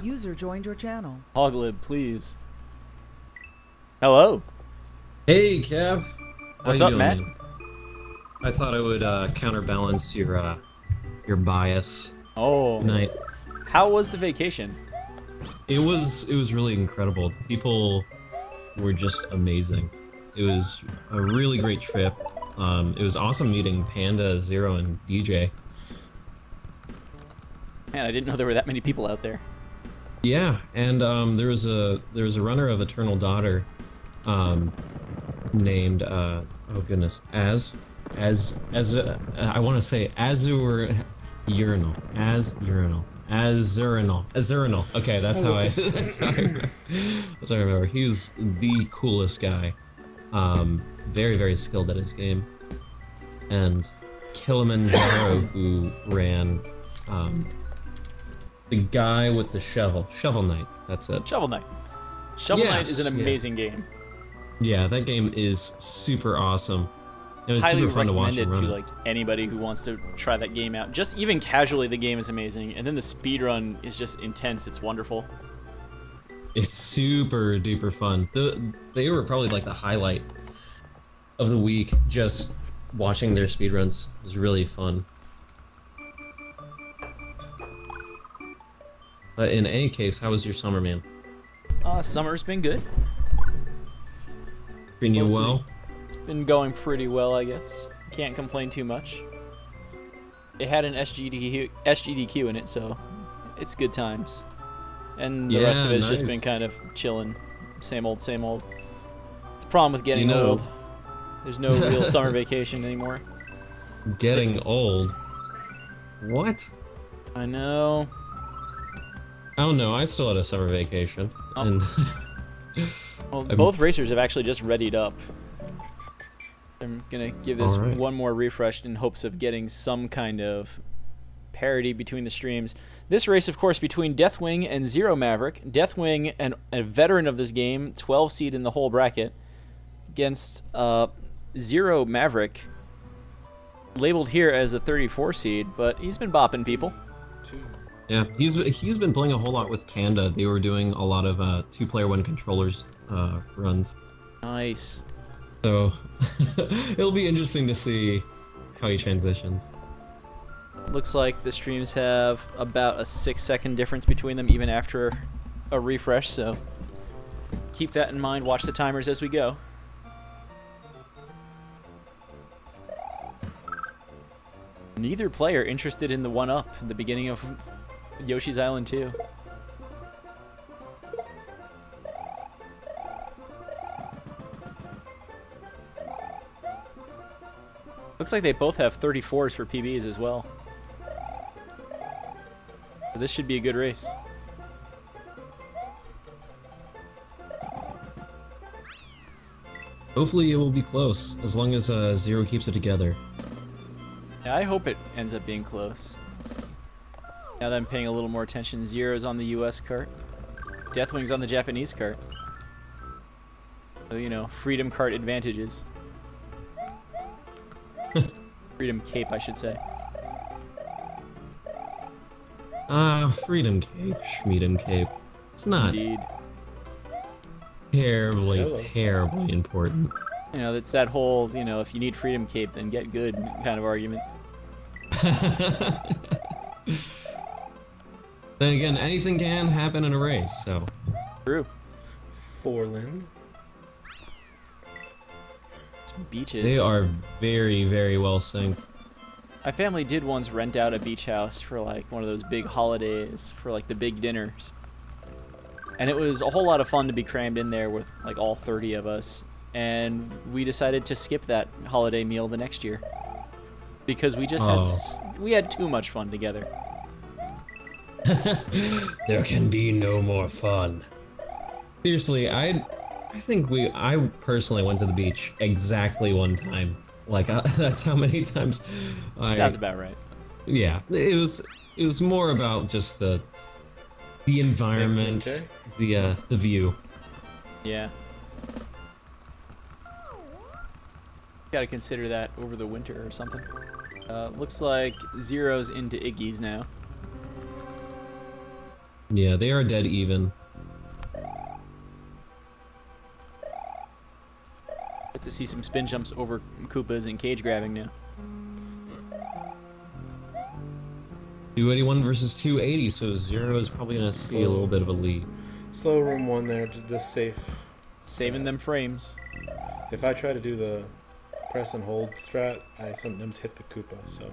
User joined your channel. Hoglib, please. Hello. Hey, Kev. What's up, Matt? Man? I thought I would counterbalance your bias tonight. How was the vacation? It was really incredible. The people were just amazing. It was a really great trip. It was awesome meeting Panda, Zero, and DJ. Man, I didn't know there were that many people out there. Yeah, and there was a runner of Eternal Daughter, named oh goodness, I want to say Zer0mavrick. Okay, that's how I remember. He was the coolest guy. Very, very skilled at his game. And Kilimanjaro, who ran, the guy with the Shovel Knight, that's it. Shovel Knight. Shovel Knight is an amazing game. Yeah, that game is super awesome. It was highly super fun to watch recommend and it run. to like anybody who wants to try that game out. Just even casually, the game is amazing, and then the speed run is just intense. It's wonderful. It's super duper fun. They were probably like the highlight of the week. Just watching their speedruns was really fun. But in any case, how was your summer, man? Summer's been good. Treating you well? It's been going pretty well, I guess. Can't complain too much. It had an SGDQ in it, so it's good times. And the rest of it's just been kind of chilling. Same old, same old. It's the problem with getting old. There's no real summer vacation anymore. Getting old? What? I know. I don't know, I still had a summer vacation. And well, both racers have actually just readied up. I'm gonna give this one more refresh in hopes of getting some kind of parity between the streams. This race, of course, between Dethwing and Zer0mavrick. Dethwing, a veteran of this game, 12 seed in the whole bracket, against Zer0mavrick, labeled here as a 34 seed, but he's been bopping people. yeah, he's been playing a whole lot with Panda. They were doing a lot of 2-player 1 controllers runs. Nice. So it'll be interesting to see how he transitions. Looks like the streams have about a 6-second difference between them even after a refresh, so keep that in mind. Watch the timers as we go. Neither player interested in the 1-up in the beginning of Yoshi's Island 2. Looks like they both have 34s for PBs as well. So this should be a good race. Hopefully it will be close, as long as Zero keeps it together. Yeah, I hope it ends up being close. Now that I'm paying a little more attention, Zero's on the US cart. Dethwing's on the Japanese cart. So, you know, Freedom cart advantages. Freedom cape, I should say. Freedom cape, Schmeedum cape. It's not terribly important. You know, it's that whole, you know, if you need Freedom cape, then get good kind of argument. Then again, anything can happen in a race, so. True. Forland. Beaches. They are very, very well synced. My family did once rent out a beach house for like one of those big holidays, for like the big dinners. And it was a whole lot of fun to be crammed in there with like all 30 of us. And we decided to skip that holiday meal the next year. Because we just had too much fun together. There can be no more fun. Seriously, I personally went to the beach exactly one time. Like that's how many times. Sounds about right. Yeah, it was more about just the environment, the view. Yeah. Gotta consider that over the winter or something. Looks like Zero's into Iggy's now. Yeah, they are dead even. Get to see some spin jumps over Koopas and cage grabbing now. 281 versus 280, so Zero is probably gonna see a little bit of a lead. Slow room 1 there, just safe. Saving them frames. If I try to do the press and hold strat, I sometimes hit the Koopa, so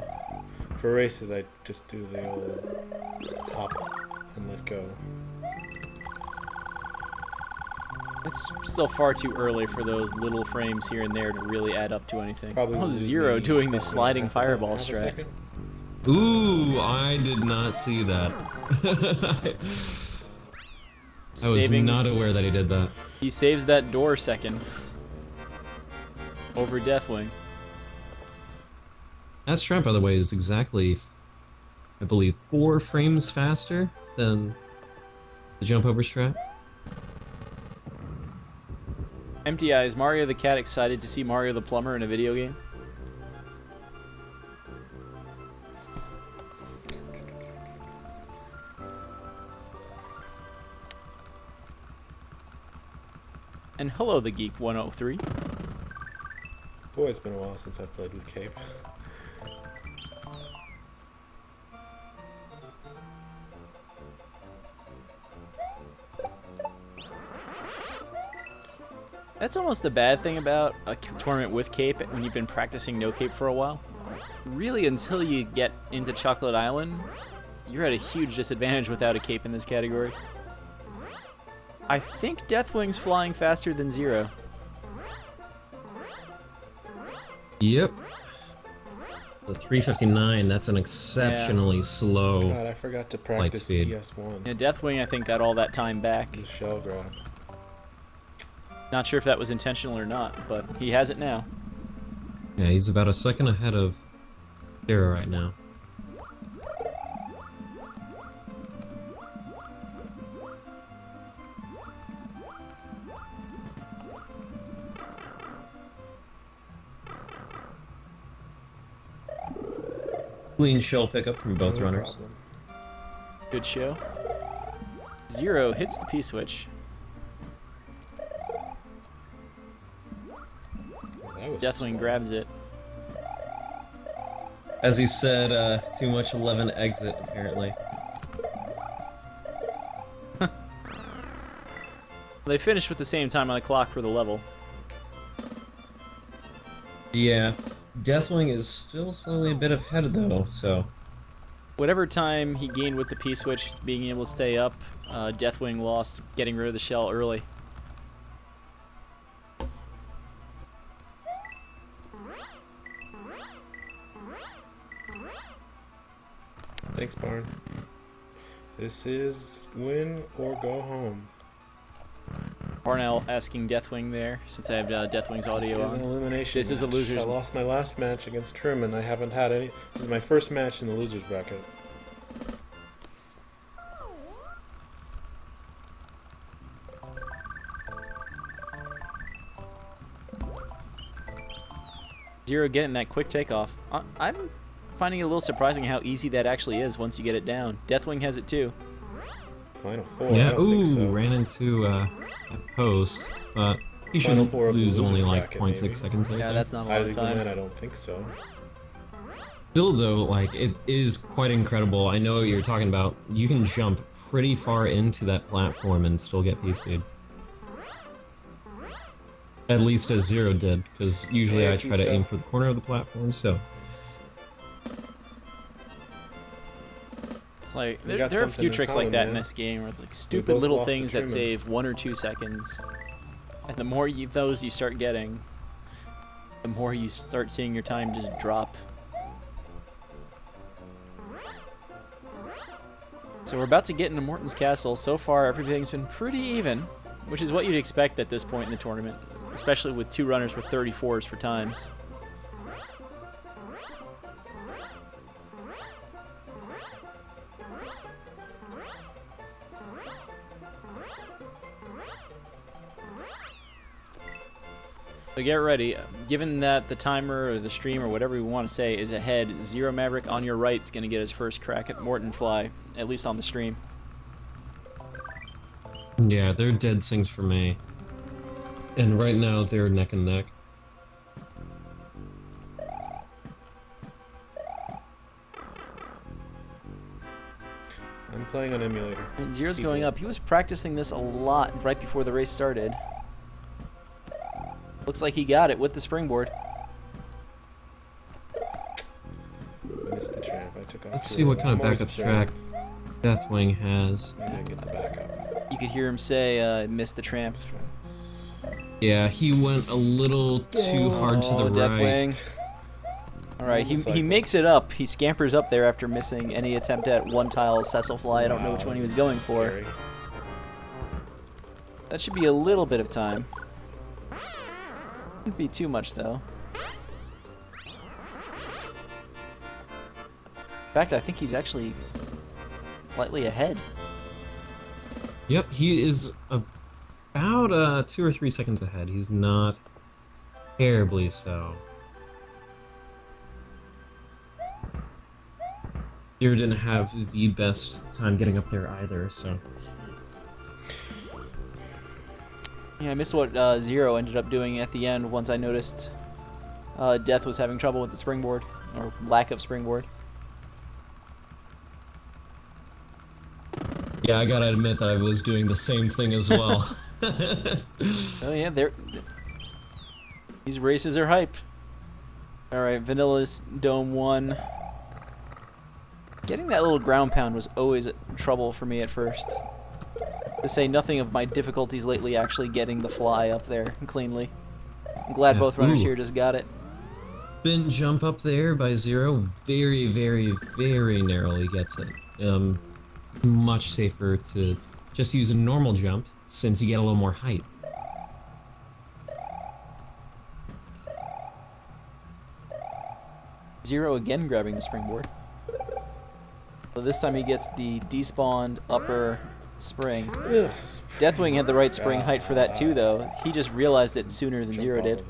for races I just do the old hop and let go. It's still far too early for those little frames here and there to really add up to anything. Probably Oh, lose Zero me doing the probably sliding half a fireball second. strat. Ooh, I did not see that. I was not aware that he did that. He saves that door second over Dethwing. That strat, by the way, is exactly, I believe, 4 frames faster than the jump over strat. Empty Eyes, Mario the Cat excited to see Mario the Plumber in a video game? And hello, the Geek 103. Boy, it's been a while since I played with Cape. That's almost the bad thing about a tournament with Cape when you've been practicing no Cape for a while. Really, until you get into Chocolate Island, you're at a huge disadvantage without a Cape in this category. I think Dethwing's flying faster than Zero. Yep. The 359, that's an exceptionally slow God, I forgot to practice speed. DS1. Yeah, Dethwing, I think, got all that time back. The shell grab. Not sure if that was intentional or not, but he has it now. Yeah, he's about a second ahead of Zero right now. Clean shell pickup from both No runners. problem. Good show. Zero hits the P-switch. That was Dethwing slow. grabs it. As he said, too much 11 exit, apparently. They finished with the same time on the clock for the level. Yeah. Dethwing is still slowly a bit ahead, though, so... Whatever time he gained with the P-switch, being able to stay up, Dethwing lost getting rid of the shell early. Thanks, Barn. This is win or go home. Parnell asking Dethwing there, since I have Dethwing's audio This is an on. elimination This is a match. loser's I lost my last match against Truman. I haven't had any. This is my first match in the losers bracket. Zero getting that quick takeoff. I'm finding it a little surprising how easy that actually is once you get it down. Dethwing has it too. Final four. Yeah, I don't think so. ran into a post, but he Final should four of the lose only losers like bracket, 0.6 maybe. seconds. I Yeah, think. that's not a lot I of even time. then, I don't think so. Still, though, like, it is quite incredible. I know what you're talking about. You can jump pretty far into that platform and still get P-speed. At least as Zero did, because usually I try to aim for the corner of the platform, so... It's like, We there got are a something few in tricks like common, that in man. this game, where like stupid both little lost to things that Truman. save 1 or 2 seconds. And the more those you start getting, the more you start seeing your time just drop. So we're about to get into Morton's Castle. So far, everything's been pretty even, which is what you'd expect at this point in the tournament, especially with 2 runners with 34s for times. So get ready. Given that the timer or the stream or whatever we want to say is ahead, Zer0mavrick on your right is going to get his first crack at Morton Fly, at least on the stream. Yeah, they're dead sinks for me. And right now they're neck and neck. I'm playing on emulator. Zero's going up. He was practicing this a lot right before the race started. Looks like he got it with the springboard. Missed the trap. I took off. Let's see what kind of backup track Dethwing has. Maybe I get the backup. You could hear him say, missed the tramp. Yeah, he went a little too hard to the right. Dethwing. Alright, he makes it up. He scampers up there after missing any attempt at one-tile Cecil fly. I don't know which one he was going for. Scary. That should be a little bit of time. Wouldn't be too much, though. In fact, I think he's actually slightly ahead. Yep, he is about 2 or 3 seconds ahead. He's not terribly so. Zero didn't have the best time getting up there either, so. Yeah, I missed what Zero ended up doing at the end once I noticed Death was having trouble with the springboard, or lack of springboard. Yeah, I gotta admit that I was doing the same thing as well. Oh yeah, these races are hype. Alright, Vanilla's Dome 1. Getting that little ground pound was always trouble for me at first. To say nothing of my difficulties lately actually getting the fly up there cleanly. I'm glad both runners here just got it. Spin jump up there by Zero very, very, very narrowly gets it. Much safer to just use a normal jump since you get a little more height. Zero again grabbing the springboard. So this time he gets the despawned upper spring. Dethwing had the right spring height for that too, though. He just realized it sooner than Zero did.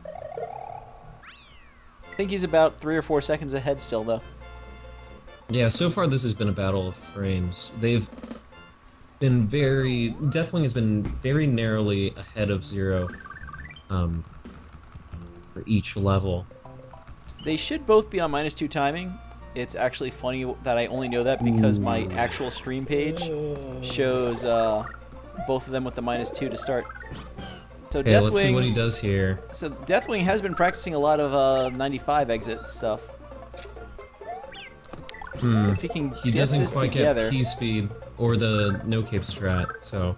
I think he's about 3 or 4 seconds ahead still, though. Yeah, so far this has been a battle of frames. They've been Dethwing has been very narrowly ahead of Zero for each level. They should both be on -2 timing. It's actually funny that I only know that because my actual stream page shows both of them with the -2 to start. So Okay, let's see what he does here. So Dethwing has been practicing a lot of 95 exit stuff. If he can He get doesn't this quite together, get P-speed or the no-cape strat, so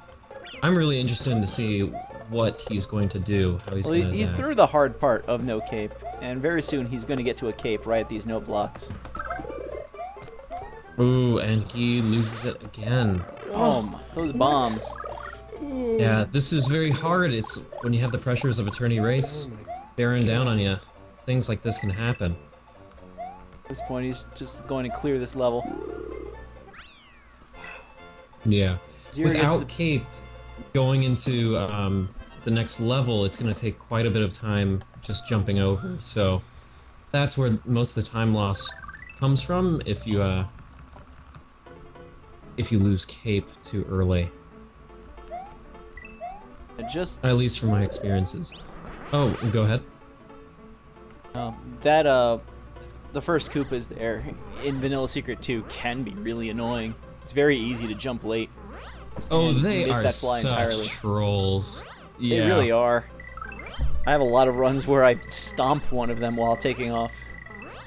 I'm really interested to see what he's going to do, how he's going to he's adapt. through the hard part of no cape, and very soon he's going to get to a cape right at these note blocks. Ooh, and he loses it again. Those bombs. Yeah, this is very hard. It's when you have the pressures of a tourney race bearing down on you. Things like this can happen. At this point, he's just going to clear this level. Yeah. Zero Without cape going into the next level, it's going to take quite a bit of time just jumping over. So that's where most of the time loss comes from if you lose cape too early. At least from my experiences. Oh, go ahead. The first Koopas there in Vanilla Secret 2 can be really annoying. It's very easy to jump late. Oh, they are that fly such entirely. trolls. Yeah. They really are. I have a lot of runs where I stomp one of them while taking off,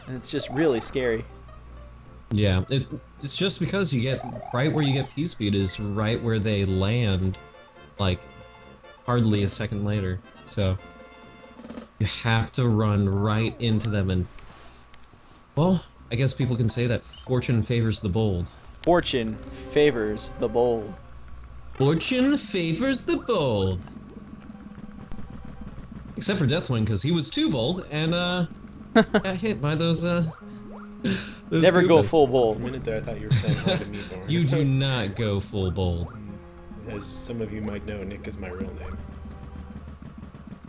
and it's just really scary. Yeah, it's just because you get right where you get P-speed is right where they land, like hardly a second later. So you have to run right into them, and well, I guess people can say that fortune favors the bold. Fortune favors the bold. Fortune favors the bold. Except for Dethwing, because he was too bold and got hit by those Never go full For bold. a minute there, I thought you were saying how to meet more. You do not go full bold. As some of you might know, Nick is my real name.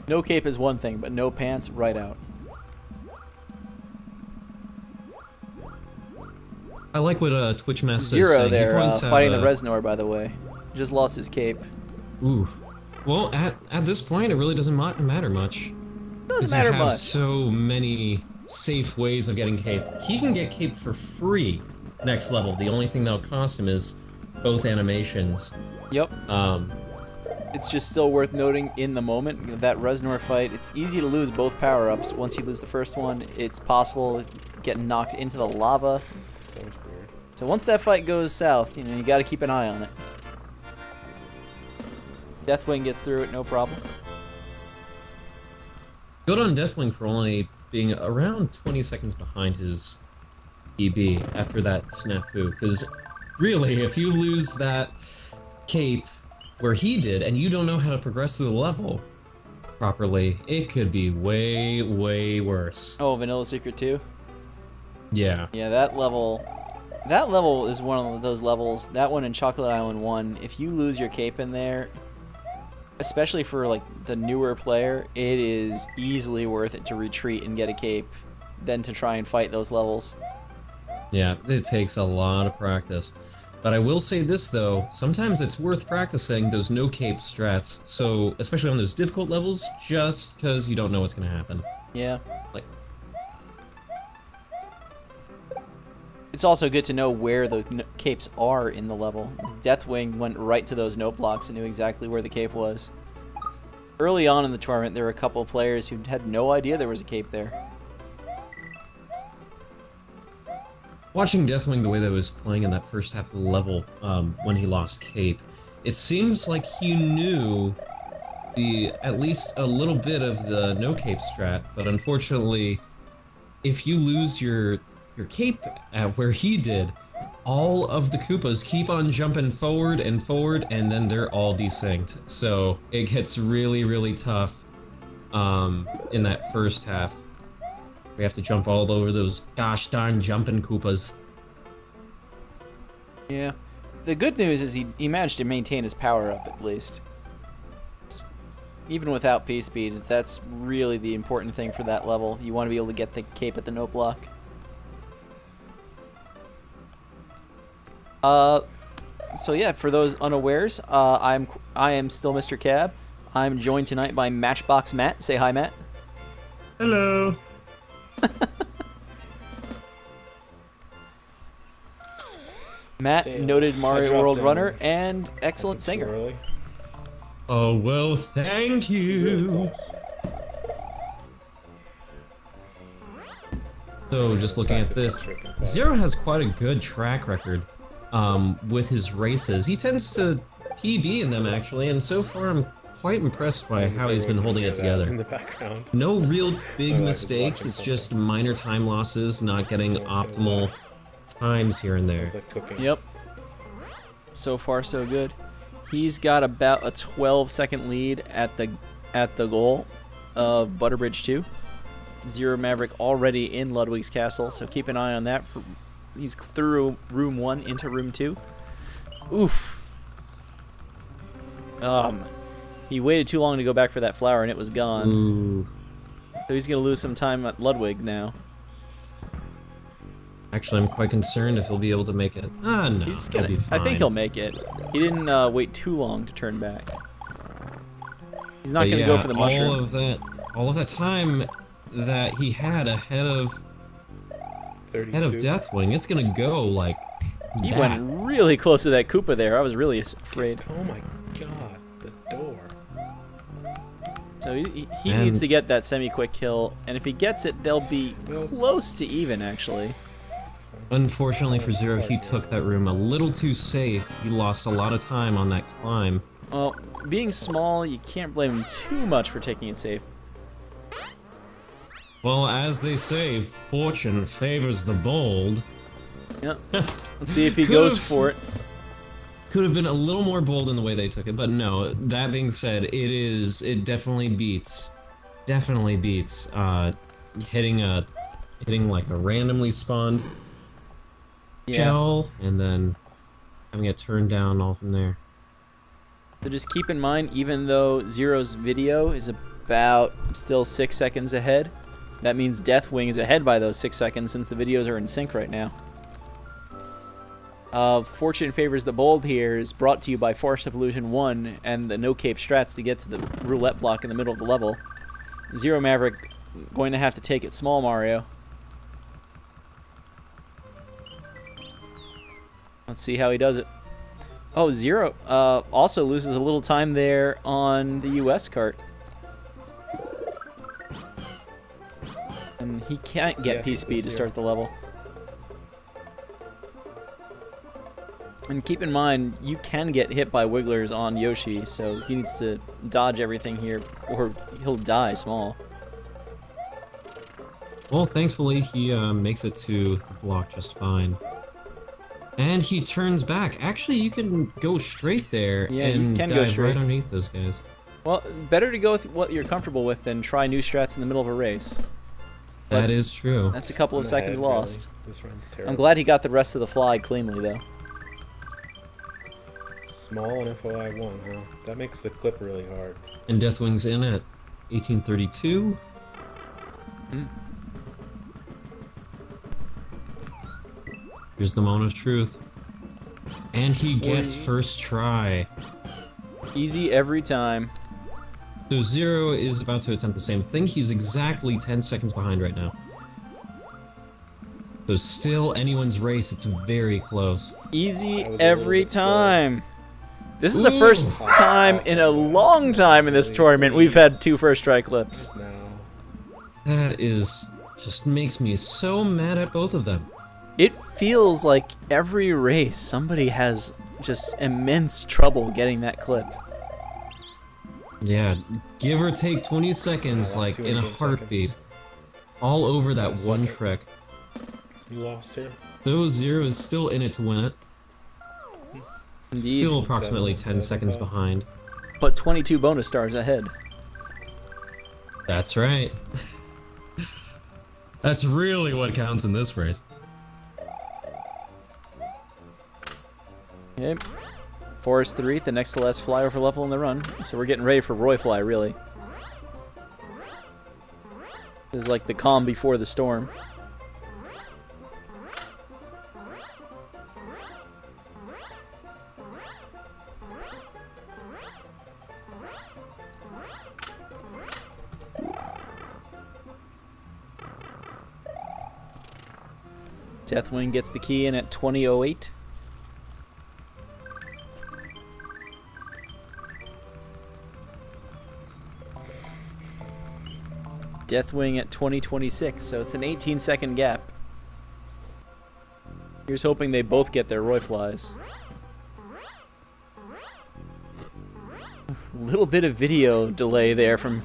No cape is one thing, but no pants, right out. I like what Twitch Master is Zero saying. there, He points fighting out, the Reznor, by the way. Just lost his cape. Ooh. Well, at this point, it really doesn't matter much. Doesn't matter you have much. so many safe ways of getting cape. He can get cape for free next level. The only thing that'll cost him is both animations. Yep. It's just still worth noting in the moment, that Reznor fight, it's easy to lose both power-ups. Once you lose the first one, it's possible to get knocked into the lava. That was weird. So once that fight goes south, you know, you gotta keep an eye on it. Dethwing gets through it, no problem. Good on Dethwing for only being around 20 seconds behind his EB after that snafu, because really, if you lose that cape where he did, and you don't know how to progress through the level properly, it could be way, way worse. Oh, Vanilla Secret 2? Yeah. Yeah, that level is one of those levels, that one in Chocolate Island 1, if you lose your cape in there, especially for like the newer player, it is easily worth it to retreat and get a cape than to try and fight those levels. Yeah, it takes a lot of practice. But I will say this though, sometimes it's worth practicing those no cape strats, so especially on those difficult levels, just because you don't know what's gonna happen. Yeah. Like, it's also good to know where the capes are in the level. Dethwing went right to those note blocks and knew exactly where the cape was. Early on in the tournament, there were a couple of players who had no idea there was a cape there. watching Dethwing the way that he was playing in that first half of the level, when he lost cape, it seems like he knew at least a little bit of the no cape strat, but unfortunately, if you lose your cape at where he did, all of the Koopas keep on jumping forward, and then they're all desynced. So it gets really, really tough in that first half. We have to jump all over those gosh darn jumping Koopas. Yeah. The good news is he managed to maintain his power up at least. Even without P-Speed, that's really the important thing for that level. You want to be able to get the cape at the note block. So yeah, for those unawares, I am still Mr. Cab. I'm joined tonight by Matchbox Matt. Say hi, Matt. Hello. Matt, noted Mario World runner and excellent singer. Early. Oh, well, thank you. So, just looking at this, Zero has quite a good track record with his races. He tends to PB in them, actually, and so far I'm quite impressed by how he's been holding it together. In the background. No real big mistakes, it's just minor time losses, not getting optimal times here and there. Sounds like cooking. Yep. So far, so good. He's got about a 12-second lead at the goal of Butterbridge 2. Zer0mavrick already in Ludwig's castle, so keep an eye on that. He's through room 1 into room 2. Oof. He waited too long to go back for that flower, and it was gone. Ooh. So he's gonna lose some time at Ludwig now. Actually, I'm quite concerned if he'll be able to make it. Ah, no, He's he'll gonna. be fine. I think he'll make it. He didn't wait too long to turn back. He's not But gonna yeah, go for the mushroom. all of that time that he had ahead of 32. Dethwing, it's gonna go like He that. went really close to that Koopa there. I was really afraid. Oh my god, the door. So he needs to get that semi-quick kill, and if he gets it, they'll be close to even, actually. Unfortunately for Zero, he took that room a little too safe. He lost a lot of time on that climb. Well, being small, you can't blame him too much for taking it safe. Well, as they say, fortune favors the bold. Yep. Let's see if he goes for it. Could have been a little more bold in the way they took it, but no. That being said, it definitely beats hitting like a randomly spawned shell and then having it turned down all from there. So just keep in mind, even though Zero's video is a about still 6 seconds ahead. That means Dethwing is ahead by those 6 seconds since the videos are in sync right now. Fortune Favors the Bold here is brought to you by Force of Illusion 1 and the No Cape strats to get to the roulette block in the middle of the level. Zer0mavrick going to have to take it small, Mario. Let's see how he does it. Oh, Zero also loses a little time there on the US cart. And he can't get P-Speed to start the level. And keep in mind, you can get hit by wigglers on Yoshi, so he needs to dodge everything here, or he'll die small. Well, thankfully, he makes it to the block just fine. And he turns back. Actually, you can go straight there and dive right underneath those guys. Well, better to go with what you're comfortable with than try new strats in the middle of a race. That is true. That's a couple of seconds lost. Really. This run's terrible. I'm glad he got the rest of the fly cleanly, though. Small and FOI 1, huh? That makes the clip really hard. And Dethwing's in at 1832. Here's the moment of truth. And he gets first try. Easy every time. So Zero is about to attempt the same thing. He's exactly 10 seconds behind right now. So still anyone's race, it's very close. Easy every time. This is the first time in a long time in this tournament we've had 2 first try clips. That is just makes me so mad at both of them. It feels like every race somebody has just immense trouble getting that clip. Yeah, give or take 20 seconds, like in a heartbeat. All over that one trick. You lost here. So Zero is still in it to win it. Indeed. Still approximately 10 seconds behind. But 22 bonus stars ahead. That's right. That's really what counts in this race. Okay. Forest 3, the next to last flyover level in the run. So we're getting ready for Roy Fly, really. This is like the calm before the storm. Dethwing gets the key in at 20:08. Dethwing at 20:26, so it's an 18-second gap. Here's hoping they both get their Roy Flies. A little bit of video delay there from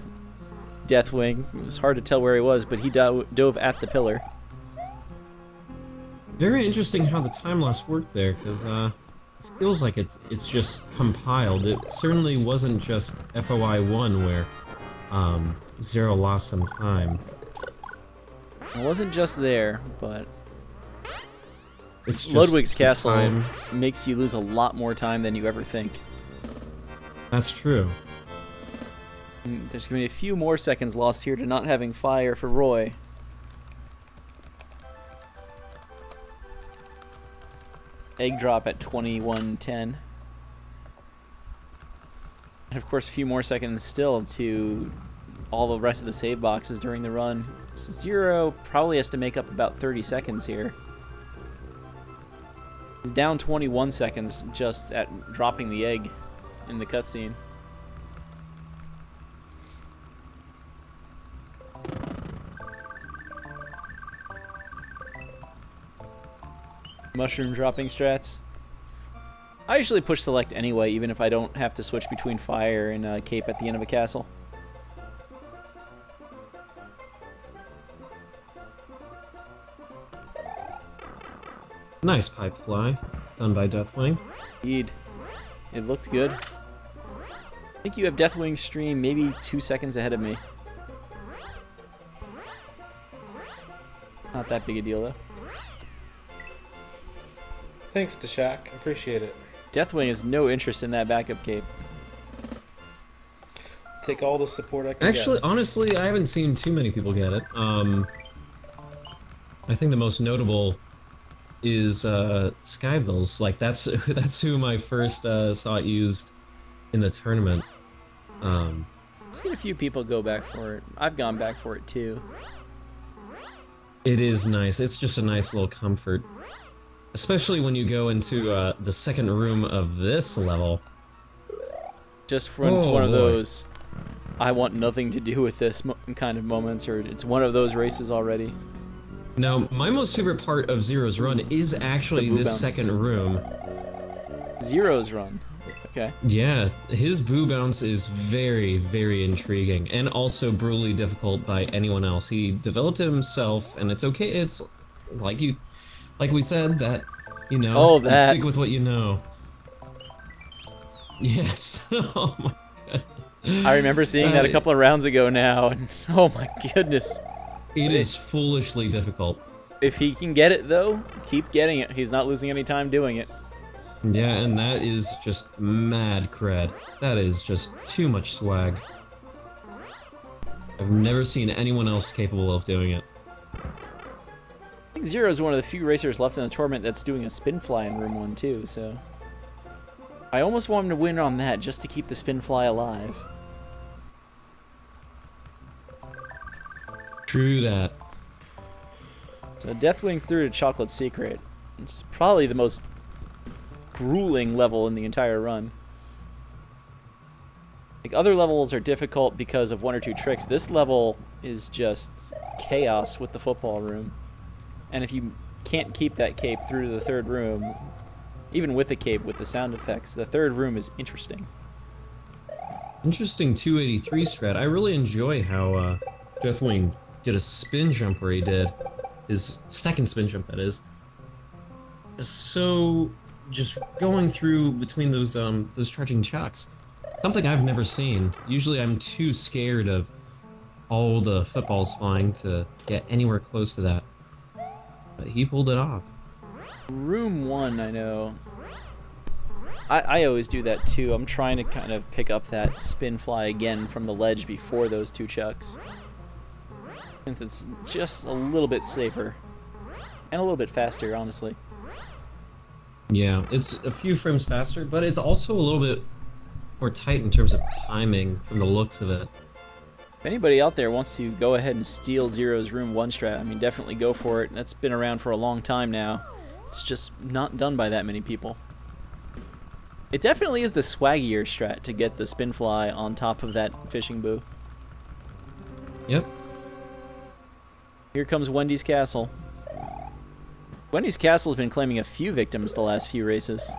Dethwing. It was hard to tell where he was, but he dove at the pillar. Very interesting how the time loss worked there, because it feels like it's just compiled. It certainly wasn't just FOI 1 where Zero lost some time. It wasn't just there, but it's just Ludwig's Castle makes you lose a lot more time than you ever think. That's true. And there's going to be a few more seconds lost here to not having fire for Roy. Egg drop at 21:10. And of course a few more seconds still to all the rest of the save boxes during the run. So Zero probably has to make up about 30 seconds here. He's down 21 seconds just at dropping the egg in the cutscene. Mushroom dropping strats. I usually push select anyway, even if I don't have to switch between fire and cape at the end of a castle. Nice pipe fly, done by Dethwing. Indeed. It looked good. I think you have Dethwing stream maybe 2 seconds ahead of me. Not that big a deal though. Thanks to Shaq, appreciate it. Dethwing has no interest in that backup cape. take all the support I can Actually, get. honestly, I haven't seen too many people get it. I think the most notable is Skyvilles. Like that's whom I first saw it used in the tournament. I've seen a few people go back for it. I've gone back for it too. It is nice. It's just a nice little comfort. Especially when you go into the second room of this level. Just when it's one of those, I want nothing to do with this kind of moments, or it's one of those races already. Now, my most favorite part of Zero's run is actually this second room. Zero's run. Okay. Yeah, his boo bounce is very, very intriguing, and also brutally difficult by anyone else. He developed it himself, and it's okay. It's like we said, that, you know, oh, you that. stick with what you know. Yes. Oh my goodness. I remember seeing that a couple of rounds ago now, and oh my goodness. It is foolishly difficult. If he can get it, though, keep getting it. He's not losing any time doing it. Yeah, and that is just mad cred. That is just too much swag. I've never seen anyone else capable of doing it. I think Zero is one of the few racers left in the tournament that's doing a spin fly in room 1 too, so I almost want him to win on that just to keep the spin fly alive. True that. So Dethwing's through to Chocolate Secret. It's probably the most grueling level in the entire run. Like, other levels are difficult because of 1 or 2 tricks. This level is just chaos with the football room. And if you can't keep that cape through to the third room, even with the cape, with the sound effects, the third room is interesting. Interesting 283 strat. I really enjoy how Dethwing did a spin jump where he did his second spin jump, that is. So just going through between those charging chucks. Something I've never seen. Usually I'm too scared of all the footballs flying to get anywhere close to that. But he pulled it off. Room 1, I know. I always do that too. I'm trying to kind of pick up that spin fly again from the ledge before those 2 chucks. Since it's just a little bit safer. And a little bit faster, honestly. Yeah, it's a few frames faster, but it's also a little bit more tight in terms of timing from the looks of it. If anybody out there wants to go ahead and steal Zero's Room 1 strat, I mean, definitely go for it. That's been around for a long time now. It's just not done by that many people. It definitely is the swaggier strat to get the spin fly on top of that fishing boo. Yep. Here comes Wendy's Castle. Wendy's Castle has been claiming a few victims the last few races.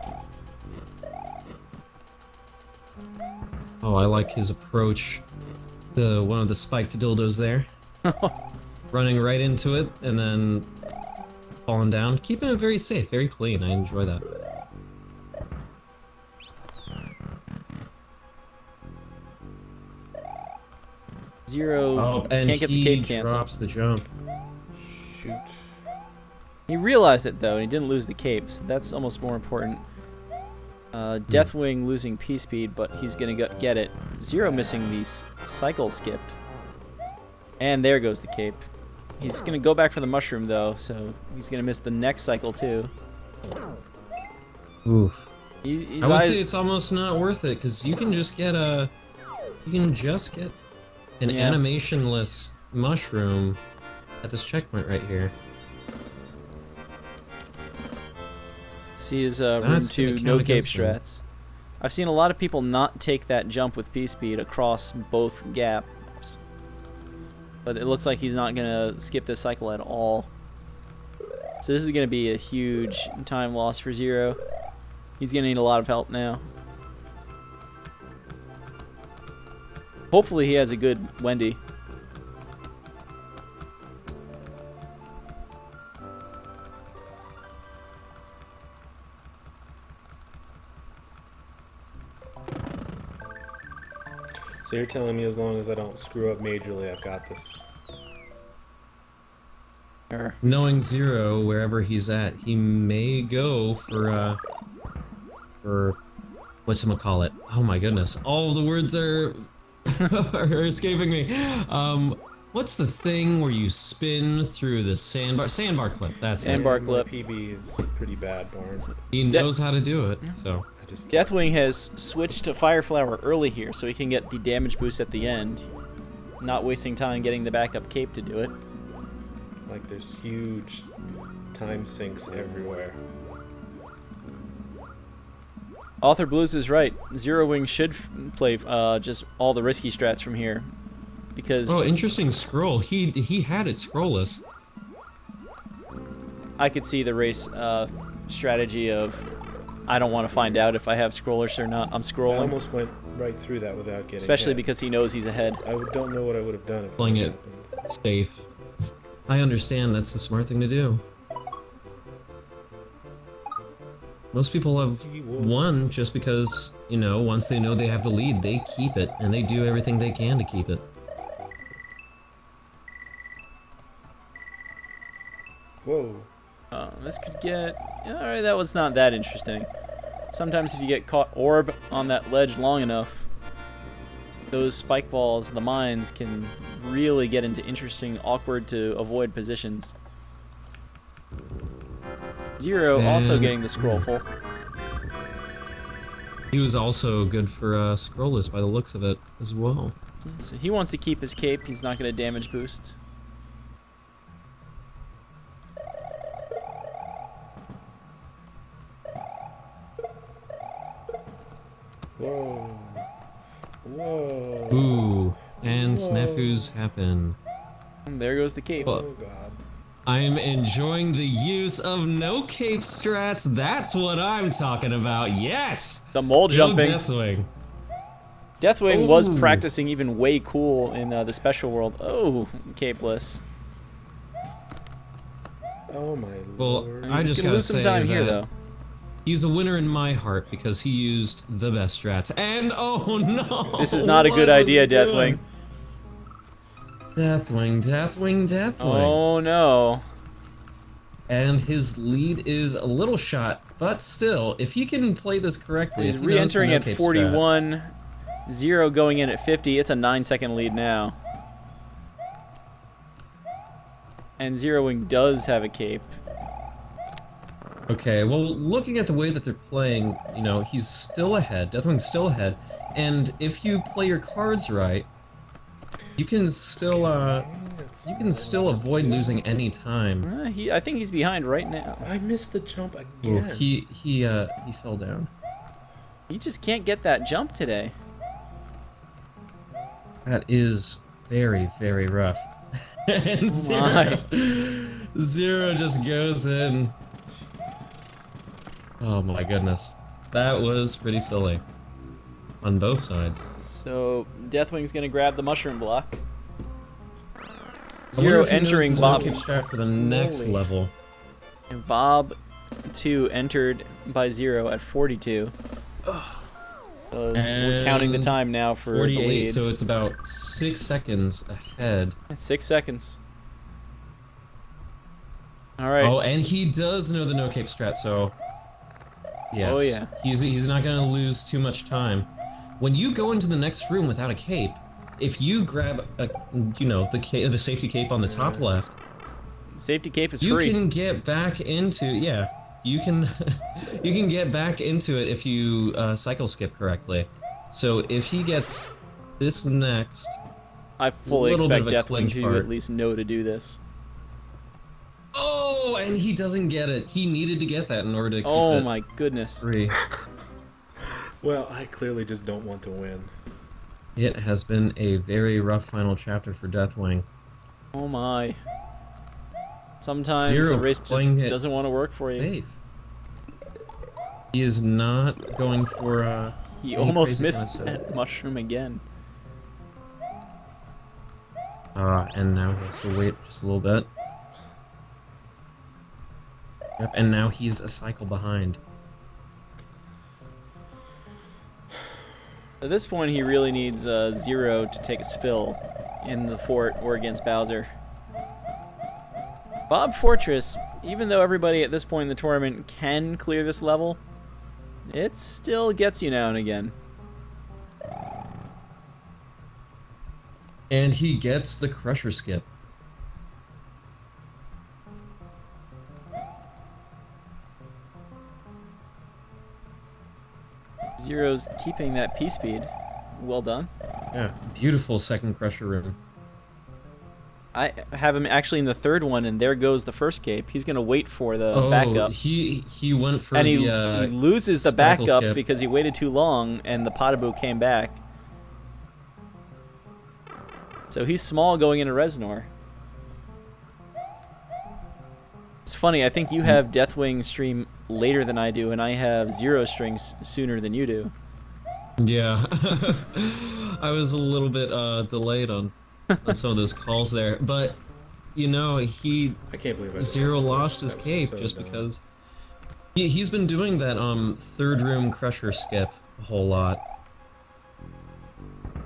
Oh, I like his approach to one of the spiked dildos there. Running right into it and then falling down. Keeping it very safe, very clean. I enjoy that. Zero and can't get the cape canceled. Drops the jump. Shoot. He realized it though, and he didn't lose the cape, so that's almost more important. Dethwing losing P-speed, but he's gonna get it. Zero missing the cycle skip. And there goes the cape. He's gonna go back for the mushroom though, so he's gonna miss the next cycle too. Oof. I would say it's almost not worth it, because you can just get an animationless mushroom at this checkpoint right here. See his room 2 no cape strats. I've seen a lot of people not take that jump with P-speed across both gaps. But it looks like he's not going to skip this cycle at all. So this is going to be a huge time loss for Zero. He's going to need a lot of help now. Hopefully he has a good Wendy. So you're telling me as long as I don't screw up majorly, I've got this. Sure. Knowing Zero, wherever he's at, he may go for whatchamacallit. Oh my goodness. All the words are are escaping me. What's the thing where you spin through the sandbar? Sandbar clip. That's it. Sandbar clip. PB is pretty bad, Barn. He knows how to do it. So. Dethwing has switched to Fire Flower early here, so he can get the damage boost at the end, not wasting time getting the backup cape to do it. Like there's huge time sinks everywhere. Author Blues is right. Zero Wing should play just all the risky strats from here, because. Oh, interesting scroll. He had it scrollless. I could see the race strategy of, I don't want to find out if I have scrollers or not. I'm scrolling. I almost went right through that without getting. Especially hit. because he knows he's ahead. I don't know what I would have done if Playing it happened. safe. I understand. That's the smart thing to do. Most people have won just because, you know, once they know they have the lead, they keep it, and they do everything they can to keep it. Whoa. This could get... Alright, that was not that interesting. Sometimes if you get caught orb on that ledge long enough, those spike balls, the mines, can really get into interesting, awkward to avoid positions. Zero also getting the scroll full. He was also good for scrollless by the looks of it as well. So he wants to keep his cape. He's not going to damage boost. Whoa. Whoa. Ooh, and Whoa. snafus happen. And there goes the cape. Well, Oh god. I'm enjoying the use of no cape strats. That's what I'm talking about. Yes! The mole Go jumping. Dethwing. Dethwing was Ooh. practicing even way cool in the special world. Oh, capeless. Oh my Well, lord. I He's just gonna gotta lose some say time here, that though. he's a winner in my heart because he used the best strats. And oh no! This is not a good what was idea, he doing? Dethwing. Dethwing, Dethwing, Dethwing. Oh no. And his lead is a little shot, but still, if he can play this correctly, He's if he knows the re-entering no at cape 41. Zero going in at 50. It's a 9-second lead now. And Zero Wing does have a cape. strat. Okay, well, looking at the way that they're playing, you know, he's still ahead. Dethwing's still ahead. And if you play your cards right, you can still avoid losing any time. I think he's behind right now. I missed the jump Ooh, again. he fell down. He just can't get that jump today. That is very, very rough. And Zero just goes in. Oh my goodness. That was pretty silly. On both sides. So Dethwing's gonna grab the mushroom block. I wonder Zero if he knows entering the Bob. no-cape strat for the next Holy. level. And Bob 2 entered by Zero at 42. So we're counting the And time now for the 48, lead. so it's about 6 seconds ahead. 6 seconds. Alright. Oh, and he does know the no-cape strat, so... Yes. Oh, yeah. He's not gonna lose too much time. When you go into the next room without a cape, if you grab a, you know, the safety cape on the top left, Safety cape is you free. can get back into, yeah, you can you can get back into it if you cycle skip correctly. So if he gets this next, I fully little bit expect of a Dethwing clinch to part. at least know to do this. oh, and he doesn't get it. He needed to get that in order to keep Oh it my goodness. free. Well, I clearly just don't want to win. It has been a very rough final chapter for Dethwing. Oh my. Sometimes Zero the race just playing it doesn't want to work for you. Safe. He is not going for He any almost crazy missed concept. that mushroom again. And now he has to wait just a little bit. Yep, and now he's a cycle behind. At this point, he really needs Zero to take a spill in the fort or against Bowser. Bob Fortress, even though everybody at this point in the tournament can clear this level, it still gets you now and again. And he gets the Crusher skip. Zero's keeping that P-speed. Well done. Yeah, beautiful second Crusher room. I have him actually in the third one, and there goes the first cape. He's gonna wait for the backup. He went for and he the loses the cycle backup skip. because he waited too long, and the Potaboo came back. So he's small going into Reznor. It's funny, I think you have Dethwing stream later than I do, and I have Zero strings sooner than you do. Yeah, I was a little bit delayed on some of those calls there, but you know I can't believe Zero lost his cape so just dumb. because he's been doing that third room Crusher skip a whole lot.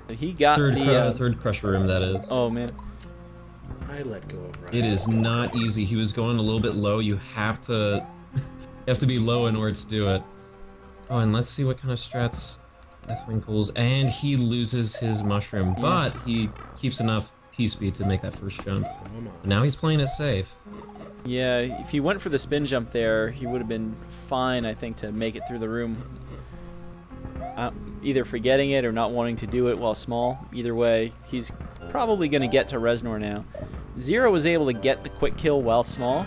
He got Third Crusher room, that is. Oh man. I let go of right. It is not easy. He was going a little bit low. You have to be low in order to do it. Oh, and let's see what kind of strats Dethwing pulls. And he loses his mushroom, but he keeps enough P-speed to make that first jump. But now he's playing it safe. Yeah, if he went for the spin jump there, he would have been fine, I think, to make it through the room. Either forgetting it or not wanting to do it while small. Either way, he's probably going to get to Reznor now. Zero was able to get the quick kill while small.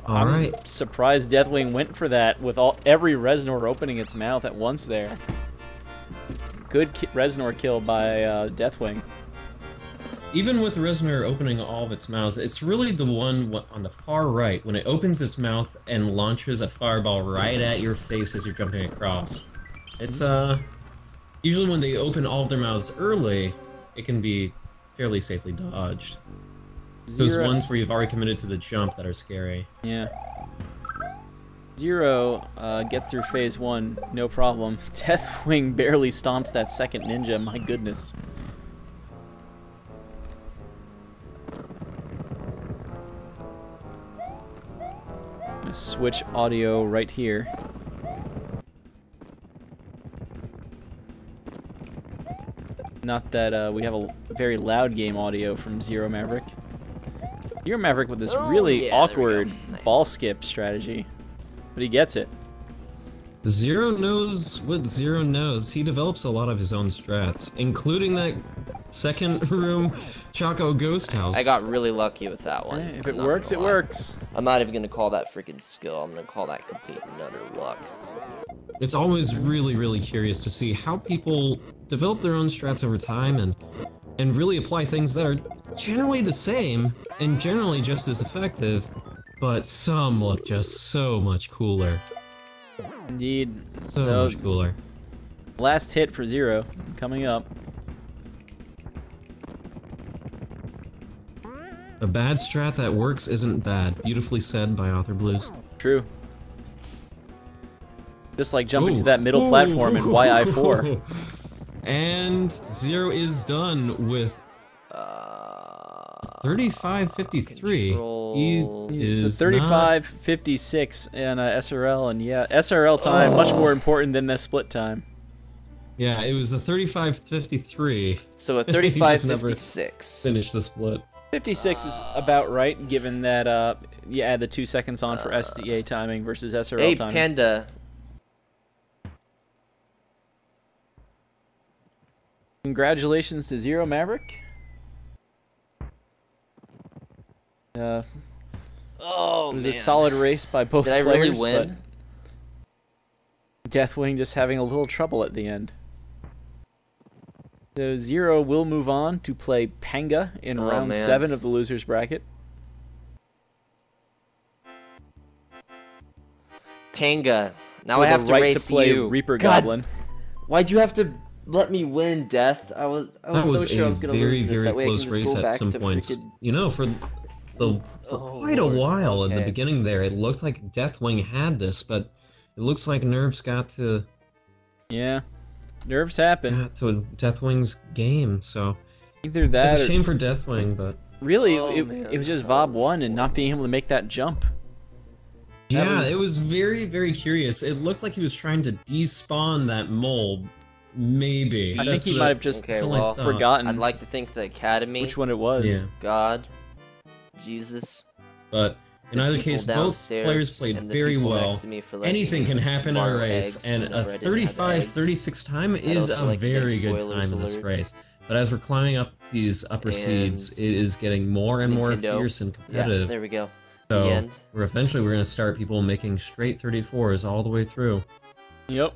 I'm surprised Dethwing went for that with every Reznor opening its mouth at once there. Good Reznor kill by Dethwing. Even with Reznor opening all of its mouths, it's really the one on the far right, when it opens its mouth and launches a fireball right at your face as you're jumping across. It's, usually when they open all of their mouths early, it can be fairly safely dodged. Those ones where you've already committed to the jump that are scary. Yeah. Zero gets through phase 1, no problem. Dethwing barely stomps that second ninja, my goodness. Switch audio right here. Not that we have a very loud game audio from Zer0mavrick. Zer0mavrick with this really awkward ball skip strategy, but he gets it. Zero knows what Zero knows. He develops a lot of his own strats, including that second room Choco Ghost House. I got really lucky with that one. If it works, it works. I'm not even gonna call that freaking skill. I'm gonna call that complete and utter luck. It's always really, really curious to see how people develop their own strats over time and really apply things that are generally the same and generally just as effective, but some look just so much cooler. Indeed. So much cooler. Last hit for Zero coming up. A bad strat that works isn't bad. Beautifully said by Author Blues. True. Just like jumping to that middle platform in YI4. And Zero is done with 3553. It's a 35-56 in SRL, and yeah, SRL time much more important than the split time. Yeah, it was a 35-53. So a 35-56. Finished the split. 56 is about right, given that you add the 2 seconds on for SDA timing versus SRL timing. Hey, Panda. Congratulations to Zer0mavrick. It was a solid race by both players. Did I really win? But Dethwing just having a little trouble at the end. So Zero will move on to play Panga in round 7 of the losers bracket. Panga. Now I have to race to play you. Reaper God, Goblin. Why'd you have to let me win, Death? I was so sure I was gonna lose this. That way I can just go back to freaking... You know, for quite a while in the beginning there, it looked like Dethwing had this, but it looks like nerves got to... Yeah, nerves happen. Got to Dethwing's game, so... Either that it's a shame for Dethwing, but... Really, it was just Vob 1 and not being able to make that jump. It was very, very curious. It looked like he was trying to despawn that mole Maybe. I think he might have just forgotten. I'd like to think the Academy. Which one it was. Yeah. God. Jesus. But in either case, both players played very well. Anything can happen in a race, and a 35-36 time is a very good time in this race. But as we're climbing up these upper seeds, it is getting more and more fierce and competitive. Yeah, there we go. So we're going to start people making straight 34s all the way through. Yep.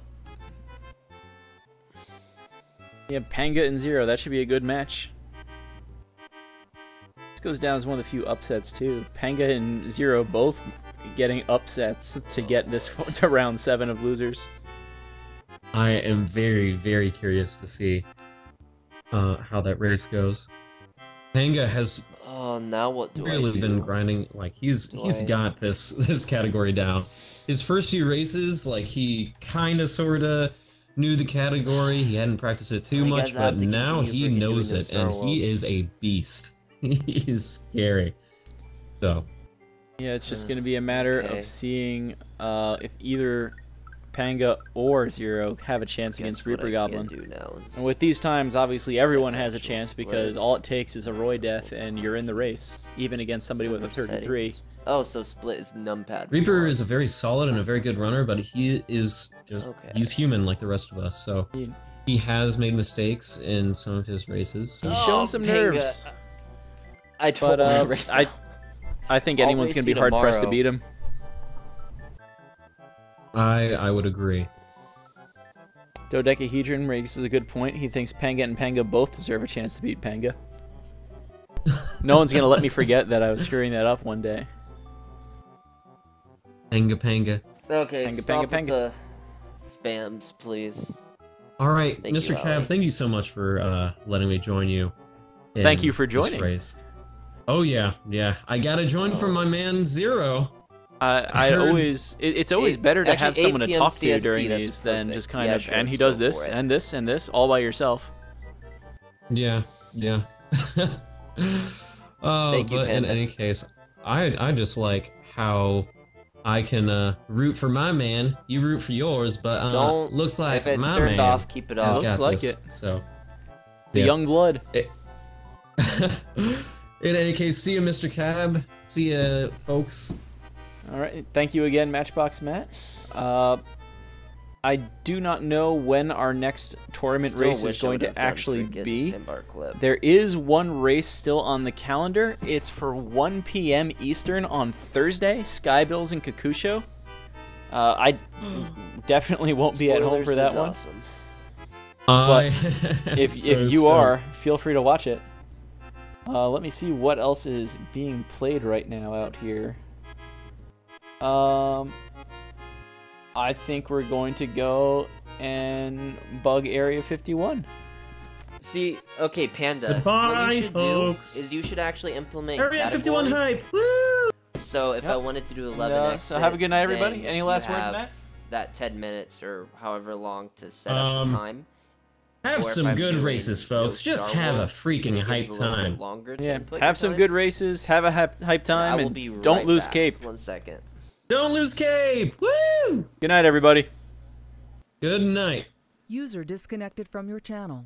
Yeah, Panga and Zer0, that should be a good match. This goes down as one of the few upsets too. Panga and Zer0 both getting upsets to get this to round 7 of losers. I am very, very curious to see how that race goes. Panga has now what do really been grinding. Like he's got this category down. His first few races, like he kind of sorta knew the category. He hadn't practiced it too much, but now he knows it, and he is a beast. He is scary. So yeah, it's just gonna be a matter of seeing if either Panga or Zer0 have a chance against Reaper Goblin. And with these times, obviously everyone has a chance because all it takes is a Roy death and you're in the race, even against somebody with a 33. Oh, so split is numpad. Reaper is a very solid and a very good runner, but he is just he's human like the rest of us. So he has made mistakes in some of his races. He's shown some nerves. I think anyone's gonna be hard pressed to beat him. I would agree. Dodecahedron raises a good point. He thinks Panga and Panga both deserve a chance to beat Panga. No one's gonna let me forget that I was screwing that up one day. Panga. Okay, stop with the spams, please. All right, Mr. Cab, thank you so much for letting me join you. Thank you for joining. Race. Oh yeah. I gotta join from my man Zer0. It's always better to have someone to talk to during these than just kind of, and he does this, and this, and this, all by yourself. Yeah. Thank you, but in any case, I just like how I can root for my man, you root for yours, but looks like if it's my turned man off, keep it off. Looks like this, it. So the young blood. In any case, see you, Mr. Cab. See ya, folks. All right, thank you again, Matchbox Matt. I do not know when our next tournament race is going to actually be. There is one race still on the calendar. It's for 1 p.m. Eastern on Thursday, Skybills and Kakusho. I definitely won't be at home for that one. Awesome. But if you are, feel free to watch it. Let me see what else is being played right now out here. I think we're going to go and bug Area 51. See, okay, Panda. Goodbye, what you should folks. do is you should actually implement Area 51 hype. Woo! So if I wanted to do 11x, so have a good night, everybody. Any last words, Matt? That 10 minutes or however long to set up the time. Have some good races, folks. Just have a freaking hype time. Yeah, have some good races. Have a hype time, and don't lose Cape. 1 second. Don't lose Cape! Woo! Good night, everybody. Good night. User disconnected from your channel.